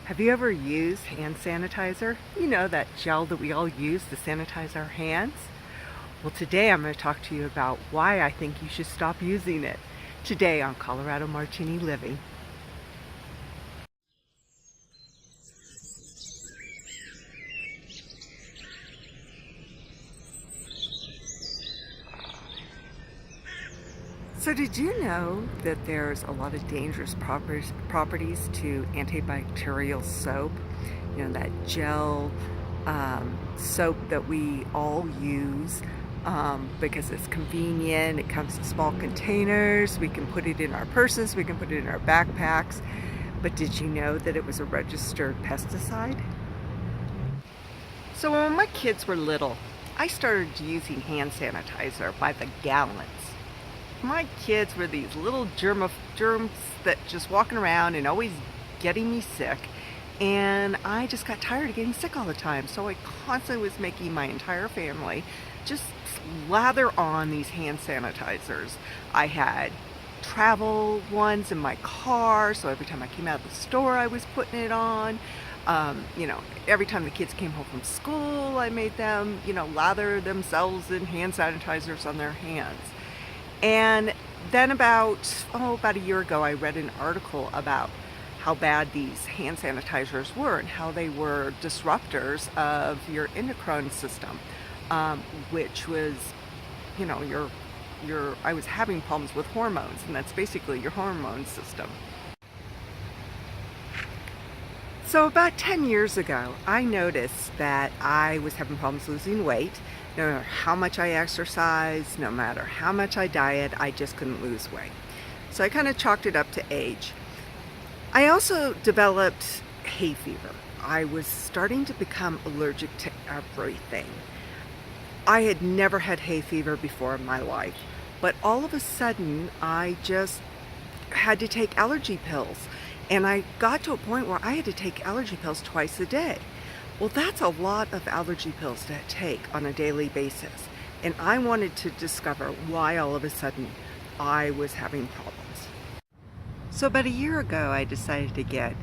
Have you ever used hand sanitizer? You know, that gel that we all use to sanitize our hands? Well, today I'm going to talk to you about why I think you should stop using it. Today on Colorado Martini Living. So did you know that there's a lot of dangerous properties to antibacterial soap? You know, that gel soap that we all use because it's convenient. It comes in small containers. We can put it in our purses. We can put it in our backpacks. But did you know that it was a registered pesticide? So when my kids were little, I started using hand sanitizer by the gallons. My kids were these little germs that just walking around and always getting me sick, and I just got tired of getting sick all the time, so I constantly was making my entire family just slather on these hand sanitizers. I had travel ones in my car, so every time I came out of the store I was putting it on. Every time the kids came home from school, I made them, lather themselves in hand sanitizers on their hands. And then about a year ago, I read an article about how bad these hand sanitizers were and how they were disruptors of your endocrine system, which was, I was having problems with hormones, and that's basically your hormone system. So about 10 years ago, I noticed that I was having problems losing weight. No matter how much I exercised, no matter how much I diet, I just couldn't lose weight. So I kind of chalked it up to age. I also developed hay fever. I was starting to become allergic to everything. I had never had hay fever before in my life, but all of a sudden I just had to take allergy pills. And I got to a point where I had to take allergy pills twice a day. Well, that's a lot of allergy pills to take on a daily basis. And I wanted to discover why all of a sudden I was having problems. So about a year ago, I decided to get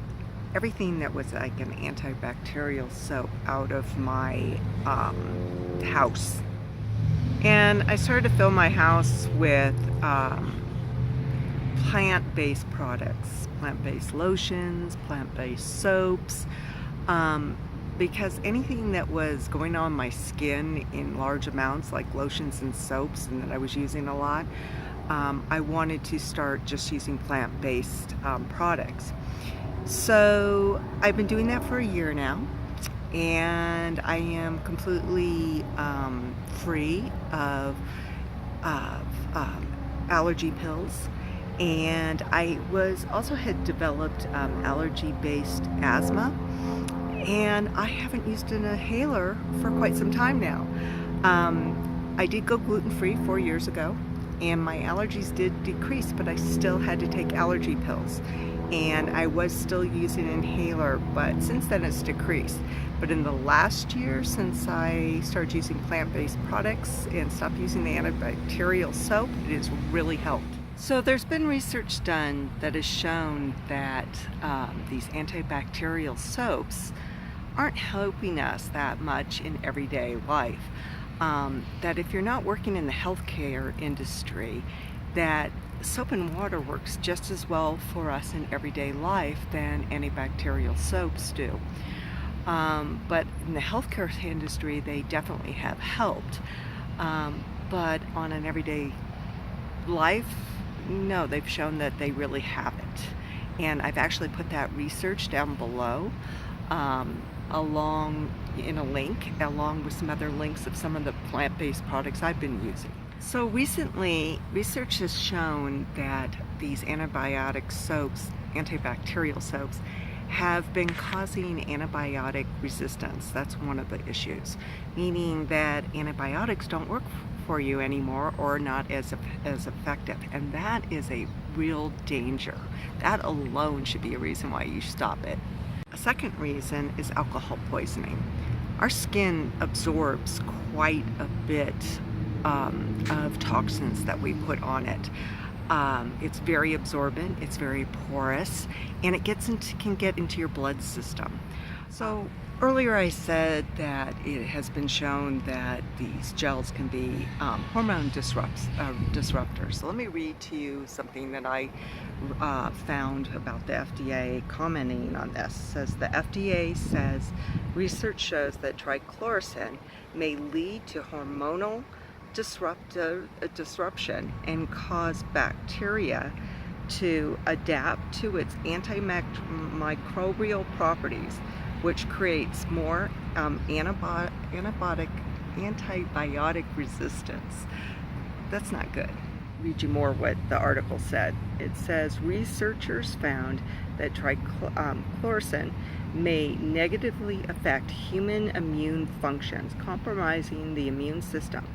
everything that was like an antibacterial soap out of my house. And I started to fill my house with plant-based products, plant-based lotions, plant-based soaps, because anything that was going on my skin in large amounts, like lotions and soaps, and that I was using a lot, I wanted to start just using plant-based products. So I've been doing that for a year now, and I am completely free of allergy pills. And I also had developed allergy-based asthma, and I haven't used an inhaler for quite some time now. I did go gluten-free 4 years ago, and my allergies did decrease, but I still had to take allergy pills. And I was still using an inhaler, but since then it's decreased. But in the last year, since I started using plant-based products and stopped using the antibacterial soap, it has really helped. So there's been research done that has shown that these antibacterial soaps aren't helping us that much in everyday life. That if you're not working in the healthcare industry, that soap and water works just as well for us in everyday life than antibacterial soaps do. But in the healthcare industry, they definitely have helped. But on an everyday life, no, they've shown that they really haven't. And I've actually put that research down below along in a link, along with some other links of some of the plant-based products I've been using. So recently, research has shown that these antibiotic soaps, antibacterial soaps, have been causing antibiotic resistance. That's one of the issues, meaning that antibiotics don't work for you anymore or not as effective, and that is a real danger. That alone should be a reason why you stop it. A second reason is alcohol poisoning. Our skin absorbs quite a bit of toxins that we put on it. It's very absorbent, it's very porous, and can get into your blood system. So earlier I said that it has been shown that these gels can be hormone disruptors. So let me read to you something that I found about the FDA commenting on this. It says the FDA says research shows that trichlorosin may lead to hormonal disruption and cause bacteria to adapt to its antimicrobial properties, which creates more antibiotic resistance. That's not good. Read you more what the article said. It says researchers found that trichlorosin may negatively affect human immune functions, compromising the immune system,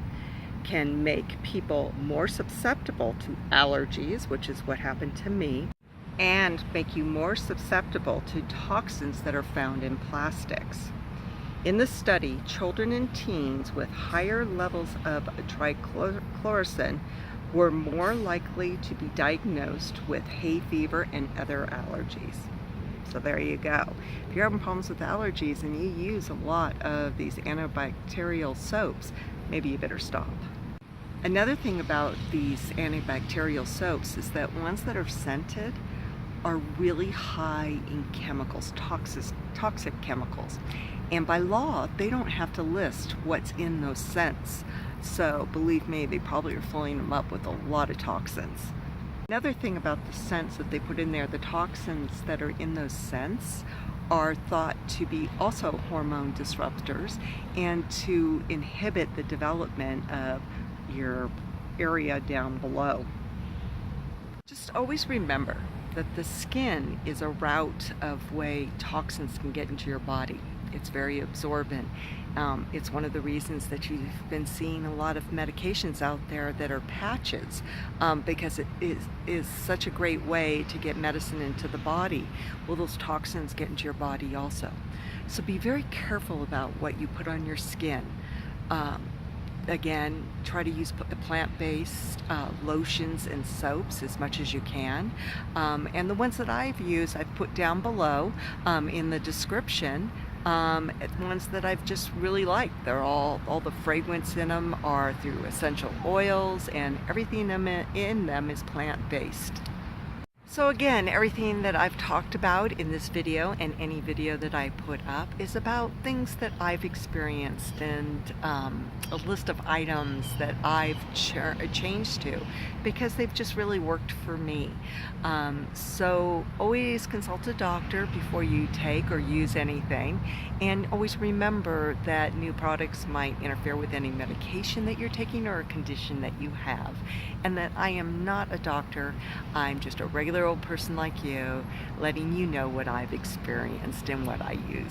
can make people more susceptible to allergies, which is what happened to me, and make you more susceptible to toxins that are found in plastics. In the study, children and teens with higher levels of trichlorosin were more likely to be diagnosed with hay fever and other allergies. So there you go. If you're having problems with allergies and you use a lot of these antibacterial soaps, maybe you better stop. Another thing about these antibacterial soaps is that ones that are scented are really high in chemicals, toxic chemicals. And by law, they don't have to list what's in those scents. So believe me, they probably are filling them up with a lot of toxins. Another thing about the scents that they put in there, the toxins that are in those scents are thought to be also hormone disruptors and to inhibit the development of your area down below. Just always remember that the skin is a route of way toxins can get into your body. It's very absorbent. It's one of the reasons that you've been seeing a lot of medications out there that are patches, because it is such a great way to get medicine into the body. Well, those toxins get into your body also. So be very careful about what you put on your skin. Again, try to use plant-based lotions and soaps as much as you can. And the ones that I've used, I've put down below in the description. Ones that I've just really liked. They're all the fragrance in them are through essential oils, and everything in them is plant-based. So again, everything that I've talked about in this video and any video that I put up is about things that I've experienced and a list of items that I've changed to because they've just really worked for me. So always consult a doctor before you take or use anything, and always remember that new products might interfere with any medication that you're taking or a condition that you have, and that I am not a doctor. I'm just a regular old person like you, letting you know what I've experienced and what I use.